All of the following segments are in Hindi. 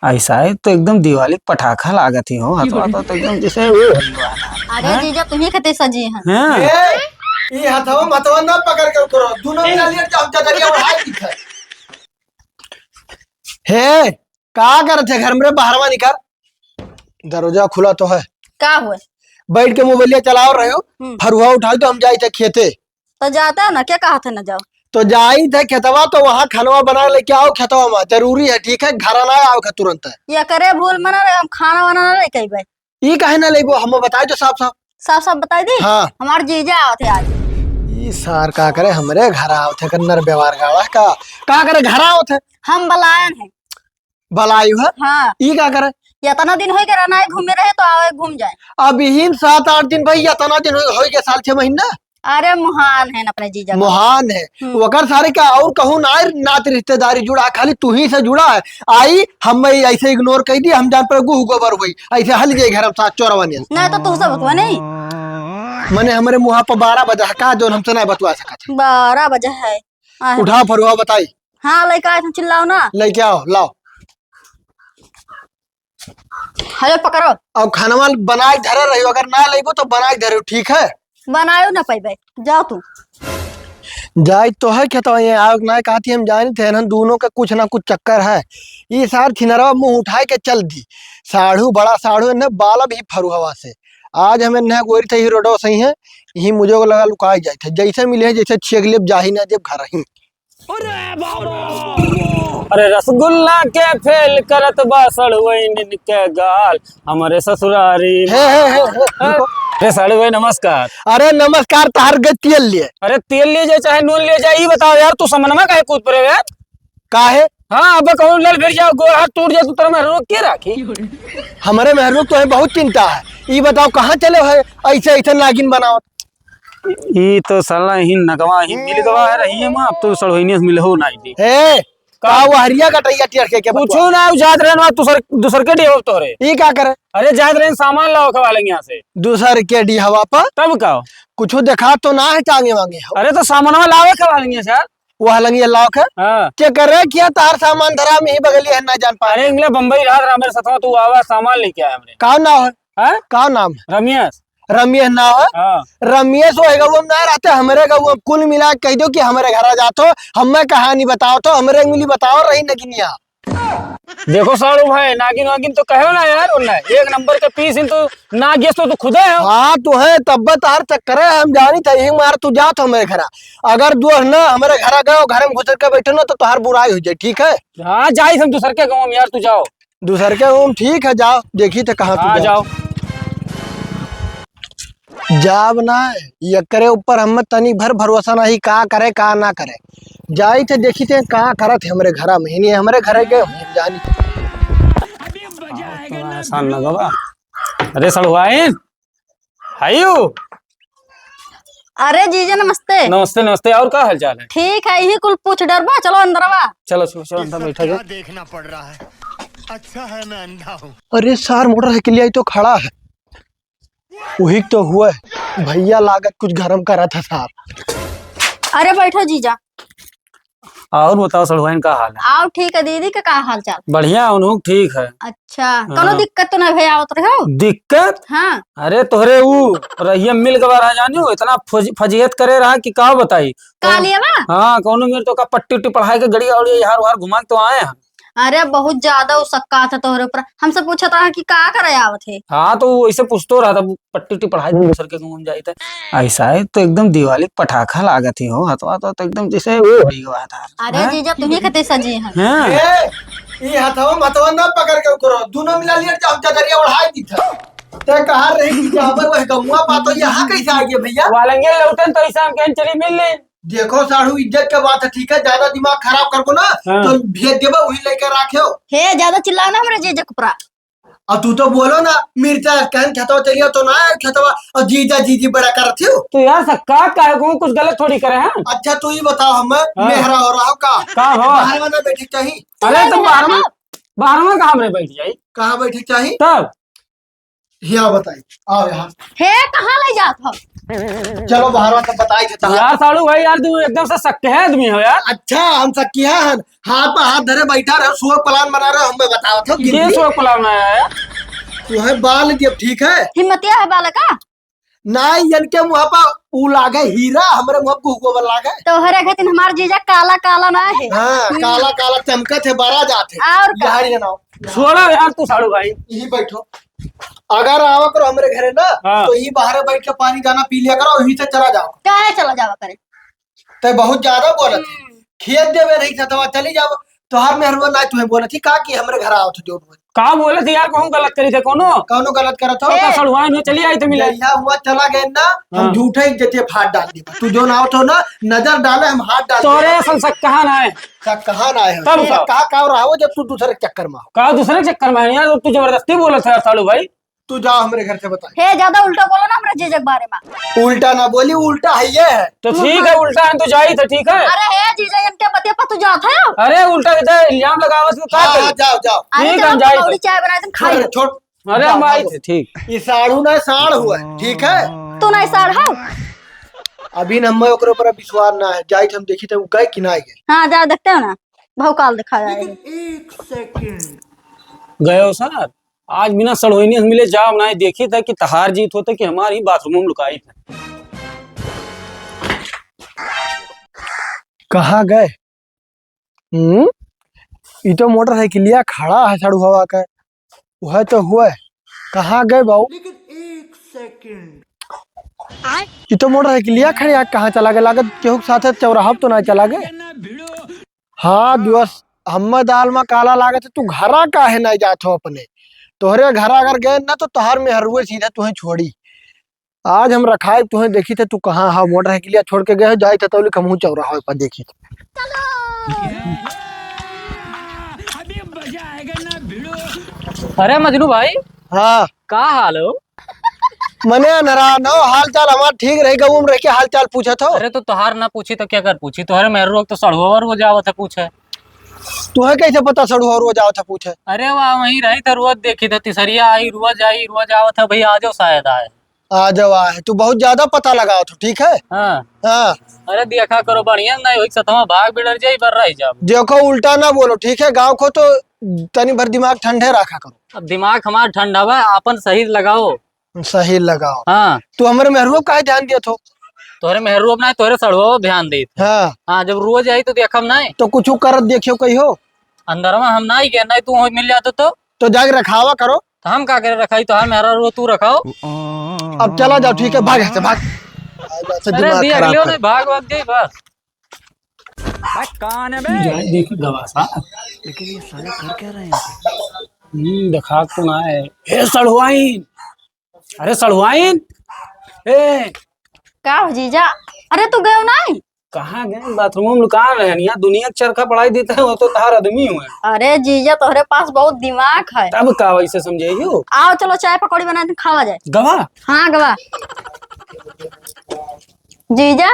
ऐसा है तो एकदम दिवाली पटाखा लागत ही हो हथवा तो एकदम जैसे वो अरे जीजा तुम्ही कते सजी हैं। हाँ ये हथवा मतवा ना पकड़ के करो दोनों मिला लिया जाओ जगरिया बढ़ाई दिखा हे का करत है घर में बाहरवा निकल दरवाजा खुला तो है का हुए बैठ के मोबाइल चला रहे हो फरुआ उठा तो हम जाए थे खेते तो जाता है ना क्या कहा था ना जाओ तो जाई थे खेतवा तो वहाँ खानवा बना लेके आओ खेतवा में जरूरी है ठीक है घर ना आओ तुरंत है या करे भूल मना रहे हम खाना बनाना नहीं कही भाई ये कहे ना लेबो हम बताए तो साफ साफ साफ साफ बताई दी। हाँ हमारे जीजा आए थे आज। ये सार का करे हमरे घर आओ थे कन्नर व्यवहार गावा का करे घर आओ थे हम बलायन है बलायु है हाँ ये का करे या तना दिन हो गया ना घूमे रहे तो आओ घूम जाए अब इन 7-8 दिन भैया तना दिन हो गया साल 6 महीना अरे महान है अपने जीजा महान है वकर सारे का और कहूँ ना नात रिश्तेदारी जुड़ा खाली तू ही से जुड़ा है आई हम ऐसे इग्नोर कर दी हम जान पर गुह गोबर हुई ऐसे हल गए घर हम 7-4 नहीं तो तू सब बतवा नहीं मैंने हमारे मुँह पर 12 बजे का जो हमसे नहीं बतवा सका 12 बजे है। उठा फरुआ बताई हाँ लेके आए थे चिल्लाओ ना लेके आओ लाओ हेलो पकड़ो अब खाना बनाए धरे रही अगर ना लेबो तो बनाए धरे ठीक है बनायो ना पाई जाओ तू जाए तो है क्या तो ये आग ना कहती हम जाने थे ना दोनों का कुछ ना कुछ चक्कर है ये सार थिनरवा मुंह उठाए के चल दी साढ़ू बड़ा साढ़ू ने बाला भी फरू हवा से आज हमें न गोरी थे ही रोडो सही है यही मुझे को लगा लुकाई जाए थे जैसे मिले जैसे छेगलेब जाही ना जब घर ही अरे रसगुल्ला के फेल करत बासड़ वही के गाल हमारे ससुरारी अरे साड़ू भाई नमस्कार। अरे नमस्कार तार गए तेल लिए अरे तेल ले जाए चाहे नून ले जाए ये बताओ यार तू समनमा काहे कूद पड़े यार काहे हाँ अब कहूँ लल फिर जाओ गोड़ हाथ टूट जाए तो तेरा मैं रोक के राखी हमारे महरूब तो है बहुत चिंता है ये बताओ कहाँ चले है ऐसे ऐसे नागिन बनाओ ये तो साला ही नगवा ही मिल गवा है रही है मां अब तो सड़ोइने से मिले हो ना दी हे का वो हरिया कटैया टियर के पूछो ना जात रहन दूसर के डेव तोरे ये क्या करे अरे जात रहन सामान लाओ खवा लेंगे यहाँ से दूसर के डी हवा पर तब का कुछ देखा तो ना है टांगे वांगे अरे तो सामान लावे खवा लेंगे सर वह लंगी लाख है हाँ क्या करे क्या तार सामान धरा में ही बगली है ना जान पा अरे इंग्ले बम्बई रात मेरे साथ तू आवा सामान लेके आया हमने का नाम है हाँ का नाम रमेश रमेश नाम है हाँ रमेश होएगा वो ना रहते हमारे का वो कुल मिला कह दो कि हमारे घर आ जातो हमें कहानी बताओ तो हमारे मिली बताओ रही नगिनिया देखो साड़ू भाई नागिन वागिन तो कहो ना यार उन्हें एक नंबर के पीस इन तो नागिस तो खुद है हाँ तो है तब तार चक्कर है हम जानी था यही मार तू जा तो हमारे घर अगर जो है ना हमारे घर गए घर में घुसर के बैठे ना तो तुहार बुराई हो जाए ठीक है हाँ जाए हम दूसर के गाँव में यार तू जाओ दूसर के गाँव ठीक है जाओ देखी तो कहाँ हाँ जाओ जाब ना ये करे ऊपर हम तनी भर भरोसा नहीं का करे का ना करे जाई थे देखी थे का करत हमरे घरा में नहीं हमारे घरे के जानी आसान ना गवा अरे सड़वाइन हायू अरे जीजा नमस्ते नमस्ते नमस्ते और क्या हाल चाल है ठीक है यही कुल पूछ डरबा चलो अंदर बा चलो चलो अंदर बैठा जाओ देखना पड़ रहा है अच्छा है मैं अंधा हूँ अरे सार मोटर के लिए तो खड़ा है वही तो हुआ है भैया लागत कुछ गरम करा था साहब अरे बैठो जीजा और बताओ सड़वाइन का हाल है आओ ठीक है दीदी का हाल चाल बढ़िया उन्हों ठीक है अच्छा कोनो दिक्कत तो नहीं भैया आवत रहे हो दिक्कत हाँ अरे तोहरे वो रहिया मिल गवा रहा जानियो इतना फजीयत करे रहा कि का बताई कालिया बा हाँ कौन मेरे तो का पट्टी उट्टी पढ़ाई के गड़ी और यार वहां घुमा तो आए हैं अरे बहुत ज्यादा उसका था तोहरे ऊपर हमसे पूछा था कि का करे आवत है हाँ तो वो ऐसे पूछतो रहा था पट्टी उट्टी पढ़ाई दूसर के घूम जाई था ऐसा है तो एकदम दिवाली पटाखा लागत ही हो हथवा तो एकदम जैसे वो हो गया था अरे जीजा तुम्ही कते सजी हैं हाँ ये हथवा मतवा ना पकड़ के करो दोनों मिला लिया जाओ जगरिया बढ़ाई दी था ते कहा रही कि यहाँ पर वह गमुआ पातो यहाँ कैसे आ गए भैया वालंगे लौटन तो ऐसा हम कहीं चली मिल ले देखो साढ़ू इज्जत के बात है ठीक है ज्यादा दिमाग खराब कर को ना हाँ। तो भेज देबो वही लेकर राखो हे ज्यादा चिल्लाना हमरे जीजा कपड़ा और तू तो बोलो ना मिर्चा कहन खेतवा चलियो तो ना खेतवा और जीजा जीजी बड़ा करती हो तो यार सक्का काहे को कुछ गलत थोड़ी करे हैं अच्छा तू ही बताओ हमें मेहरा हो रहा हो का हो बाहर वाला बैठी चाहिए अरे तो बारहवा कहाँ में बैठ जाई कहाँ बैठी चाहिए तब यहाँ बताई आओ यहाँ हे कहाँ ले जात हो चलो बाहर तब बताई थे तहार। यार साड़ू भाई यार तू एकदम से सक्के है आदमी हो यार। अच्छा हम सकिया हन, हाथ पे हाथ धरे बैठा रहे, सुअर प्लान बना रहे, हमें बताओ तो ये सो पुलाव ना है यार। तू है बाल जब ठीक है हिम्मतिया है बालका। नहीं इनके मुँह पर ऊ लागे हीरा, हमारे मुँह पे गोबर लागे। तोहरे खातिर हमार जीजा काला काला ना है। हाँ काला काला चमकत है, बड़ा जाते और का? यार ये नाव छोड़ो यार तू साड़ू भाई। यही बैठो, अगर आओ करो हमारे घरे ना हाँ। तो यही बाहर बैठ के पानी दाना पी लिया करो, यहीं से चला जाओ। काहे चला जावा करे। तो बहुत ज्यादा बोलत है, खेत देवे नहीं था तो चली जाओ। तो हर मेहरबा ना तुम्हें बोला थी का कि हमारे घर आओ तो जोड़ का बोले थे यार कहूँ गलत करी थे कोनो कौनो गलत करत हो। का सड़ुआ में चली आई तो मिले। जहिया हुआ चला गए ना हम हाँ। झूठे ही जैसे फाट डाल दी, तू जो ना हो तो ना नजर डाले हम हाथ डाल तोरे असल सक कहाँ ना है कहाँ ना है तब का? कहा रहा हो जब तू दूसरे चक्कर में हो। का दूसरे चक्कर में है यार तू जबरदस्ती बोला था यार साड़ू भाई। तू जाओ हमारे घर से बता। हे ज्यादा उल्टा बोलो ना हमारे जीजा के बारे में। उल्टा ना बोली, उल्टा है ये है। तो ठीक है उल्टा है तो जाई तो ठीक है। अरे हे जीजा इनके पति पर तू जात है। अरे उल्टा इधर इल्जाम लगावत तो का हाँ, करी? हाँ, जाओ जाओ अरे ठीक चलो है, जाए पकौड़ी तो। चाय बनाए तुम खाई लो। छोड़ अरे हम आए थे ठीक। ये साढ़ू ना साढ़ हुआ है, ठीक है। तू नहीं साड़ है। अभी न हमें ओकरे ऊपर विश्वास ना है, जाई हम देखी थे वो गए कि ना गए। हाँ जा देखते हो ना भौकाल दिखा जाएगा। गए हो सर आज बिना सड़ोइनी हम मिले जाओ ना देखी था कि तहार जीत होता कि हमारी बाथरूम में लुकाई थे। कहाँ गए? ये तो मोटरसाइकिलिया खड़ा है साड़ू हवा का, वह तो हुआ है। कहाँ गए बाबू? ये तो मोटरसाइकिलिया खड़ी है, कहाँ चला गया? लागत केहू के साथ चौराहा तो ना चला गए। हाँ दिवस हम दाल में काला लागत है, तू घरा काहे नहीं जात हो अपने? तोहरे घर अगर गए ना तो तोहार में हरुए सीधा तुम्हें छोड़ी। आज हम रखाए तुम्हें देखी थे, तू कहाँ हा मोटरसाइकिलिया छोड़ के गए जाए तो कमू चौराहा पर देखी थे। अरे मजनू भाई हाँ का हाल हो? मने नारायण हो, हाल चाल हमारा ठीक रही, गऊ रह के हाल चाल पूछा था। अरे तो तुहार ना पूछी तो क्या कर पूछी? तुहरे मेरे रोग तो सड़ोवर हो जावत है पूछे। तुम्हें कैसे पता सड़ू और रोज आओ था पूछे? अरे वाह वहीं रही था रोज देखी था, तिसरिया आई रोज आवत है भैया आज शायद आए। आ जाओ आए, तू बहुत ज्यादा पता लगाओ तो ठीक है। हाँ हाँ अरे देखा करो बढ़िया नहीं हो सतवा भाग बिगड़ जाई बर रही जाब। देखो उल्टा ना बोलो ठीक है, गाँव को तो तनी भर दिमाग ठंडे रखा करो। अब दिमाग हमारा ठंडा हुआ अपन सही लगाओ। सही लगाओ। हाँ तू हमारे मेहरूब का ध्यान दिया तो। तोहरे मेहरू अपना तोहरे सड़ो ध्यान दे। हाँ हाँ जब रोज आई तो देखम नहीं तो कुछ कर देखियो कही हो अंदर में हम नहीं गए नहीं तू मिल जाते तो जाग रखावा करो। तो हम का करे रखाई तो मेरा रो तू रखाओ। अब चला जाओ ठीक है, भाग यहाँ से भाग। ऐसे अरे दिमाग दिया खराब अगलियों कर। ने भाग भाग जाई बस। कौन है बे? जाए देखी गवासा लेकिन ये साले कर क्या रहे हैं? देखा तो ना है। ए सड़ुआइन, अरे सड़ुआइन ए का हो जीजा? अरे तू गयो नहीं? कहाँ गए? बाथरूम में लुका रहे हैं यहाँ दुनिया के चरखा पढ़ाई देता है वो तो तार आदमी हुए। अरे जीजा तोहरे पास बहुत दिमाग है। तब का वैसे समझेगी आओ चलो चाय पकौड़ी बनाए तुम खावा जाए। गवा। हाँ गवा जीजा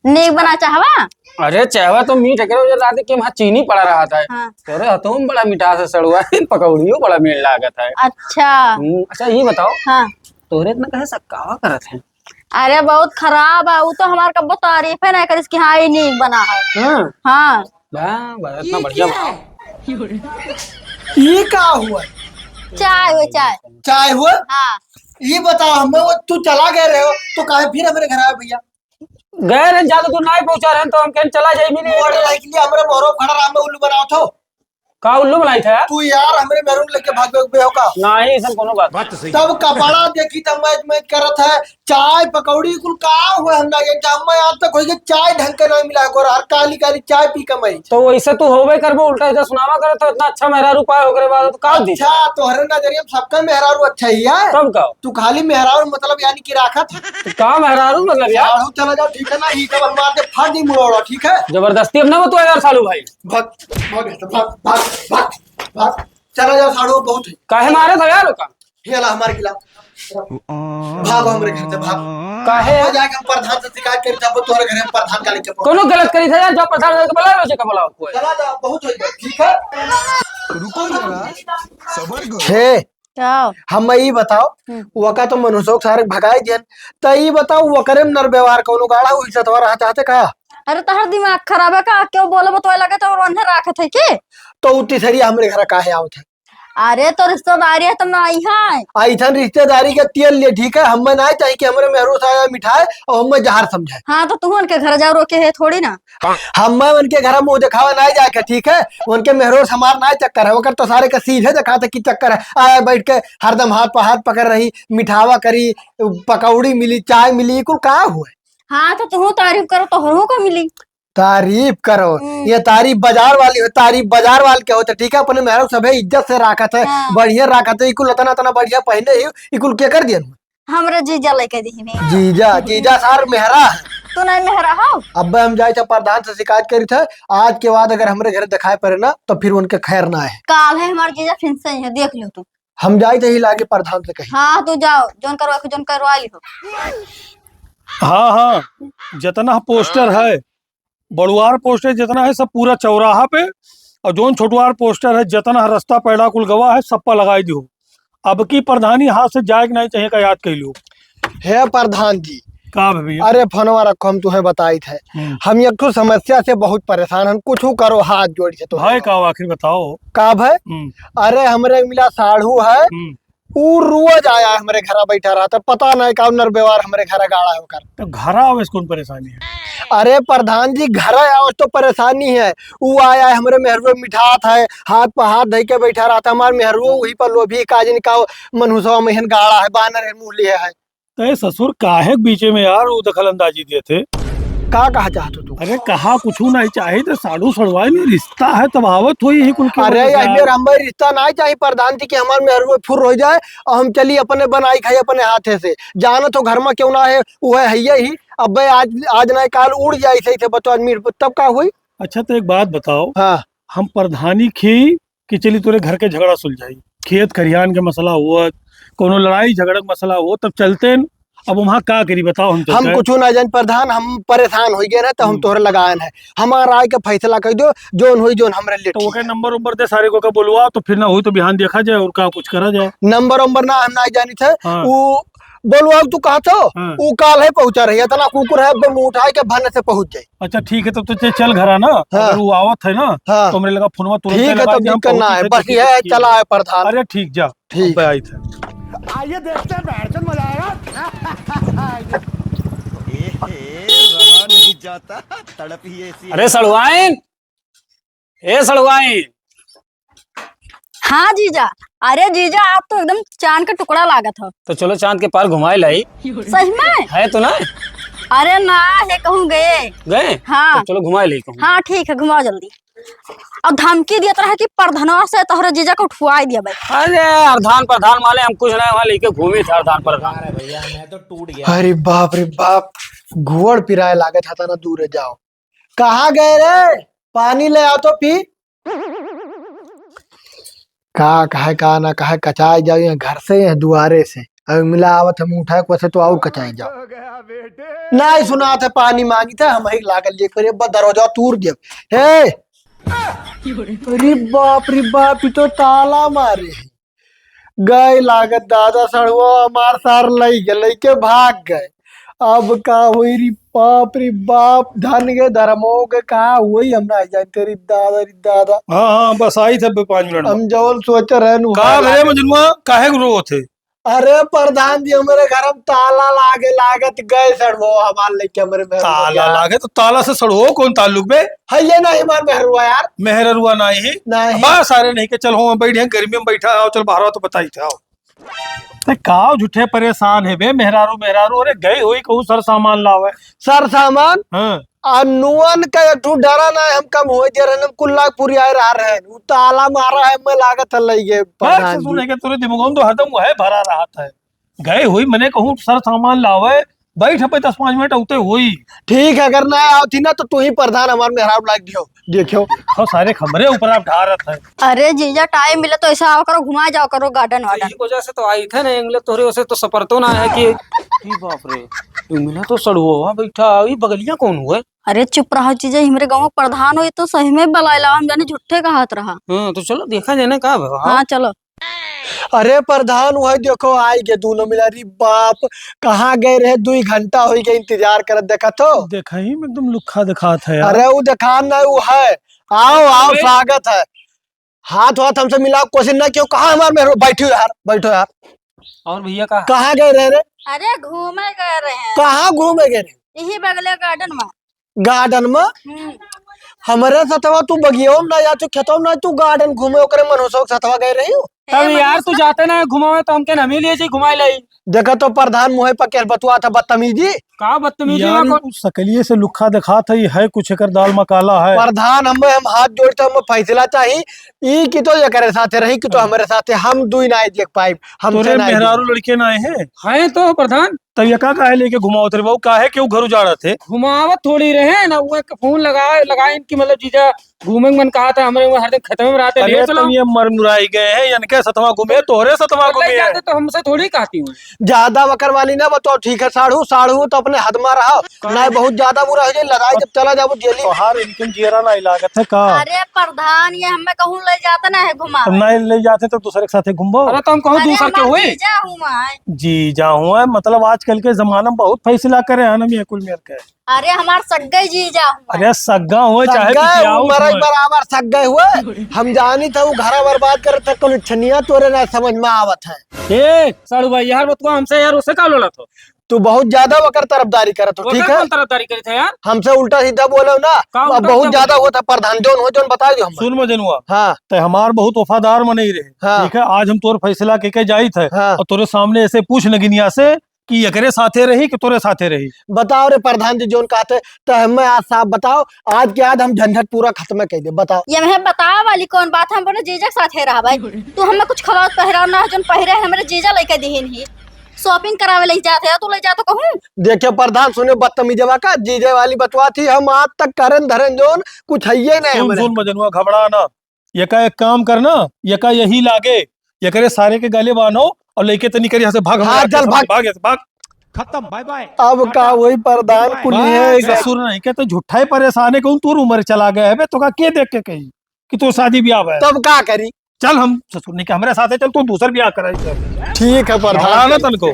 नेक बना चाहवा। अरे चाहवा तो मीठ है रात के वहाँ चीनी पड़ा रहा था। हाँ। तेरे हाथों में बड़ा मिठास है सड़ुआइन, पकौड़ियों बड़ा मेल लागत है। अच्छा अच्छा ये बताओ हाँ। तोरे इतना कहे सक्कावा करत है? अरे बहुत खराब है वो तो, हमारे कब्बो तारीफ है ना कर इसकी। हाँ ये नेक बना है। हाँ हाँ बड़ा इतना बढ़िया बनाओ। ये का हुआ? चाय वो चाय। चाय हुआ? हाँ ये बताओ हमें, वो तू चला गए रहे हो तो काहे फिर हमारे घर आए भैया? गए रहे ज्यादा दूर नहीं पहुंचा रहे तो हम कहीं चला जाए मिले। मोटरसाइकिल हमारे मोहरो खड़ा राम में उल्लू बनाओ तो का उल्लू बनाई था यार? तू यार हमारे मेहरून लेके भाग बे हो का। नहीं ऐसा कोनो बात तब कपड़ा देखी तब मैच करत है, चाय पकौड़ी कुल का हुआ हम ना ये हम आज तक कोई के चाय ढंग के नहीं मिला गोर, हर काली काली चाय पी कमाई। तो वैसे तू होवे करबो उल्टा इधर सुनावा करे तो इतना अच्छा मेहरा रुपया होकरे बाद तो का दी। अच्छा तोहरे नजरिए में सबका मेहरारू अच्छा ही है। तब का तू खाली मेहरारू मतलब यानी कि राखत तो का मेहरारू मतलब यार? साढ़ू चला जाओ ठीक है ना, ही कब मार दे फाड़ दी मुड़ोड़ा ठीक है। जबरदस्ती अब ना तो यार सालू भाई। भाग भाग भाग भाग भाग भाग चला जाओ साढ़ू बहुत है। काहे मारे था यार का? हेला हमारे खिलाफ भागो हमरे घर से भाग। काहे हो जाएगा हम प्रधान से शिकायत करी तब तोहरे घर में प्रधान का लेके कोनो गलत करी था यार जो प्रधान के बुला रोजे का बुलाओ कोई। चला जाओ बहुत हो गया ठीक है। रुको जरा, सबर करो। हे क्या हम ये बताओ वका तो मनुष्यों सारे भगाए जन तो ये बताओ वकरे में नर व्यवहार कौनो गाड़ा हुई सतवा रहा चाहते का अरे तहर दिमाग खराब है का क्यों बोले बतवाए लगे तो रोने राखत है के तो उतनी सरी हमरे घर काहे आवत है अरे तो रिश्तेदारी है तुम ना आई है ऐसा रिश्तेदारी के तेल ले ठीक है हमें ना चाहिए कि हमारे मेहरों आया मिठाई और हमें जहर समझाए। हाँ तो तू उनके घर जाओ रोके है थोड़ी ना हमें उनके घर मुंह दिखावा ना जाए ठीक है उनके मेहरों हमार ना चक्कर है वो तो सारे का सीधे दिखाते की चक्कर है आया बैठ के हरदम हाथ पर हाथ पकड़ रही मिठावा करी पकौड़ी मिली चाय मिली कुल का हुआ। हाँ तो तू तारीफ करो तो हरों को मिली तारीफ करो ये तारीफ बाजार वाली हो तारीफ बाजार वाले के होते ठीक है अपने मेहरों सभे इज्जत से राखत है बढ़िया राखत है इकुल इतना इतना बढ़िया पहले ही इकुल के कर दिया हमरे जीजा लेके दी में जीजा जीजा सार मेहरा है तू नहीं मेहरा हो अब हम जाए थे प्रधान से शिकायत करी थे आज के बाद अगर हमारे घर दिखाई पड़े ना तो फिर उनके खैर ना है। काल है हमारे जीजा फिर से है देख लो तू हम जाए थे ही लागे प्रधान से कही। हाँ तू जाओ जोन करवा लियो। हाँ हाँ जितना पोस्टर है बड़ुआर पोस्टर जितना है सब पूरा चौराहा पे और जोन छोटुआर पोस्टर है जितना रास्ता पैड़ा कुल गवा है सब पर लगाई दियो। अब की प्रधानी हाथ से जाए नहीं चाहिए का याद कर लो। हे प्रधान जी का भैया अरे फोनवा रखो हम तुम्हें बताई थे हम एक तो समस्या से बहुत परेशान हम कुछ करो हाथ जोड़ के तो भाई का आखिर बताओ का भाई अरे हमरे मिला साढ़ू है वो रोज आया है हमारे घर बैठा रहा था पता नहीं का नर व्यवहार हमारे घर गाड़ा होकर तो घर आओ कौन परेशानी है। अरे प्रधान जी घर आओ तो परेशानी है वो आया है हमारे मेहरुआ मिठात है हाथ पर हाथ धई के बैठा रहा था हमारे मेहरुआ वही पर लोभी काजन का मनुष्य महन गाड़ा है बानर है मुँह लिए है। तो ससुर काहे बीचे में यार वो दखल अंदाजी दिए थे का कहा चाहते तू। अरे कहा कुछ नहीं चाहिए तो साड़ू सड़वाई में रिश्ता है तब आवत हुई ही कुल। अरे यार हमारे रिश्ता नहीं चाहिए प्रधान जी की हमारे मेहरुआ फुर हो जाए और हम चली अपने बनाई खाई अपने हाथे से जाना तो घर में क्यों ना है वो है ही अब आज नहीं काल उड़ जाए सही से बतो आदमी तब का हुई। अच्छा तो एक बात बताओ हाँ हम प्रधानी खी कि चली तोरे घर के झगड़ा सुलझाई खेत खरियान के मसला हुआ कोनो लड़ाई झगड़ा मसला हो तब चलते न। अब वहाँ का करी बताओ हम कुछ ना जान प्रधान हम परेशान हो गए ना तो हम तोहरे लगान है हमारा आय का फैसला कर दो जोन हुई जोन हमरे लिए तो नंबर उम्बर दे सारे को का बोलवा तो फिर ना हुई तो बिहान देखा जाए और का कुछ करा जाए। नंबर उम्बर ना हम ना जानी थे वो बोलवा तू कहा था वो काल है पहुंचा रही है इतना कुकुर है एकदम उठाए के भन से पहुंच जाए। अच्छा ठीक है तब तो चल घर ना अगर वो आवत है ना तो मेरे लगा फोनवा तुरंत ठीक है तो दिक्कत ना है बस ये है चला है प्रधान। अरे ठीक जा ठीक आई थे आइए देखते हैं बैठन मजा आएगा। रहा नहीं जाता तड़प ही ऐसी। अरे सड़वाइन ए सड़वाइन। हाँ जीजा अरे जीजा आप तो एकदम चांद का टुकड़ा लागत हो। तो चलो चांद के पार घुमाए लाई सही में है तो ना। अरे ना है कहूँ गए हाँ तो चलो घुमाए लाई कहूँ। हाँ ठीक है घुमाओ जल्दी और धमकी दिया रहा कि प्रधानवा से तोहरे जीजा को उठवा दिया भाई। अरे प्रधान माले हम कुछ नहीं वहाँ लेके घूमे थे अर्धान प्रधान। भैया मैं तो टूट गया। अरे बाप घुवड़ पिराए लागत था ना दूर जाओ कहाँ गए रे पानी ले आओ तो पी का कहे का ना कहे कचाए जाओ यहाँ घर से यहाँ दुआरे से अब मिला आवत हम उठाए वैसे तो आओ कचाए जाओ नहीं सुना था पानी मांगी था हम ही लागल लेकर दरवाजा तूर दिया हे अरे बाप ये तो ताला मारे गए लागत दादा सड़वा हमार सार लई गए के भाग गए अब का हुई री बाप धन के धर्मो के का हुई हम ना जानते री दादा। हाँ बस आई थे 5 मिनट हम जवन सोच रहे नु का मेरे मजनुआ काहे रो थे। अरे प्रधान जी हमारे घर में ताला लागत गए सड़वो हमारे लेके हमारे ताला लागे तो ताला से सड़ो कौन ताल्लुक बे है ये नहीं हमारे मेहरुआ यार मेहरुआ नहीं बस सारे नहीं के चल हो बैठे गर्मी में बैठा आओ चल बाहर तो बताई थे आओ का झूठे परेशान है बे मेहरारू अरे गई हुई कहूँ सर सामान लावे सर सामान हाँ नुअन का एक डरा ना हम कम हो दे रहे कुल्ला पूरी आए रहे हैं ताला मारा है मैं लागत लई गए सुने के तेरे दिमाग तो हरदम वो है भरा रहा था गए हुई मैंने कहूँ सर सामान लावे बैठ पे 10-5 मिनट उते हुई ठीक है अगर ना आती ना तो तू ही प्रधान हमारे मेहराब लाग दियो देखियो हाँ सारे खबरें ऊपर आप ढारत है। अरे जीजा टाइम मिले तो ऐसा आओ करो घुमा जाओ करो गार्डन वार्डन वजह से तो आई थे ना इंग्लिश तोरे उसे तो सपर तो ना है कि बाप रे मिला तो सड़ुआ बैठा ये बगलिया कौन हुआ। अरे चुप रहो जीजा हमारे गाँव प्रधान हो तो सही में बलाइला हम जाने झूठे का हाथ रहा। तो चलो देखा जाए ना का हाँ चलो अरे प्रधान वह देखो आई के दोनों मिला री बाप कहाँ गए रहे 2 घंटा हो गए इंतजार करत देखा तो देखा ही में एकदम लुखा दिखात है यार। अरे वो दिखान नहीं वो है आओ आओ स्वागत है हाथ हाथ हमसे मिलाओ क्वेश्चन ना क्यों कहाँ हमारे में बैठो यार और भैया का कहाँ गए रहे रे अरे घूमे गए रहे हैं कहाँ घूमे गए रे यही बगले गार्डन में। गार्डन में हमारे सतवा तू बगियो ना या तू खेतों ना तू गार्डन घूमे ओकरे मनोसो सतवा गए रही हो तब यार तू जाते ना घुमावे तो हमके नमी लिए जी घुमाई लाई। देखा तो प्रधान मुहे पर केल बतुआ था बदतमीजी का बदतमीजी यार में ये सकलिए से लुखा दिखात है कुछ एकर दाल मकाला है। प्रधान हम हाथ जोड़ते हम फैसला चाहिए ई की तो ये करे साथे रही कि तो हमारे साथे हम दुई ना देख पाइब हमसे तोरे ना मेहरारू लड़के ना आए हैं हैं तो प्रधान तब ये का काहे लेके घुमाओ तेरे बाबू काहे क्यों घर उजाड़ा थे। घुमावत थोड़ी रहे ना वो एक फोन लगा इनकी मतलब जीजा घूमेंगे मन कहा था हमारे हर दिन खत्म में रहते अरे ले चलो तुम ये मरमुराई गए हैं इनके सतवा घूमे तोहरे सतवा ले घूमे हैं। जाते तो हमसे थोड़ी कहती हूँ। ज्यादा वकर वाली ना बताओ ठीक है साढ़ू तो अपने हद में रहा ना बहुत ज्यादा बुरा हो जाए लड़ाई जब चला जाओ जेली में। तोहार इनके जीरा ना लागत है का अरे प्रधान ये हमें कहूँ ले जाता ना है घुमा तुम नहीं ले जाते तो दूसरे के साथे घूमबो। अरे तो हम कहूँ दूसर के हुए जी जा हुआ मतलब आजकल के जमाना में बहुत फैसला करे हैं हम ये कुल मिल के। अरे हमार सग्गई जीजा हुआ अरे सग्गा हुए चाहे सग्गा पितियाऊ उम्र हुए। बराबर सग गए हुए हम जानी था वो घर बर्बाद करते कुल छनिया तोरे ना समझ में आवत है। ए साड़ू भाई यार बतवा हमसे यार उसे का लोला तो तू बहुत ज्यादा वकर तरफदारी करत हो ठीक है तरफदारी करी थे यार हमसे उल्टा सीधा बोलो ना का अब उल्टा बहुत सीधा ज्यादा होता प्रधान जोन बता दो हम सुन मजनुआ हाँ ते हमार बहुत वफादार मन ही रहे हाँ। ठीक है आज हम तोर फैसला के जाई थे हाँ। और तोरे सामने ऐसे पूछ नगिनिया से कि एकरे साथे रही कि तोरे साथे रही। बताओ रे प्रधान जी जोन कहते तो हमें आज साफ बताओ आज के आज हम झंझट पूरा खत्म कर दे बताओ ये मैं बतावा वाली कौन बात हम बोले जीजा के साथ है रहा भाई तू हमें कुछ खबर पहराव ना जोन पहरे हमारे जीजा लेके दिहिन ही शॉपिंग करावे ले जाते है तू ले जा तो कहूं देखियो प्रधान सुने बदतमीजवा का जीजे वाली बतवा थी हम आज तक करन धरन जोन कुछ है ही नहीं सुन हमारे सुन मजनुआ घबरा ना ये का एक काम करना ये का यही लागे ये करे सारे के गले बांधो और लेके तनी करी यहाँ से भाग हाँ, चल, भाग। भाग यहाँ से, भाग खत्म बाय बाय। अब का वही प्रधान कुली है ससुर नहीं कहते झूठा ही परेशान है कहूँ तू उम्र चला गया है बे तो का के देख के कही कि तू शादी ब्याह है तब का करी चल हम ससुर ने के हमारे साथ है चल तू दूसर ब्याह कराई ठीक है प्रधान ना तन को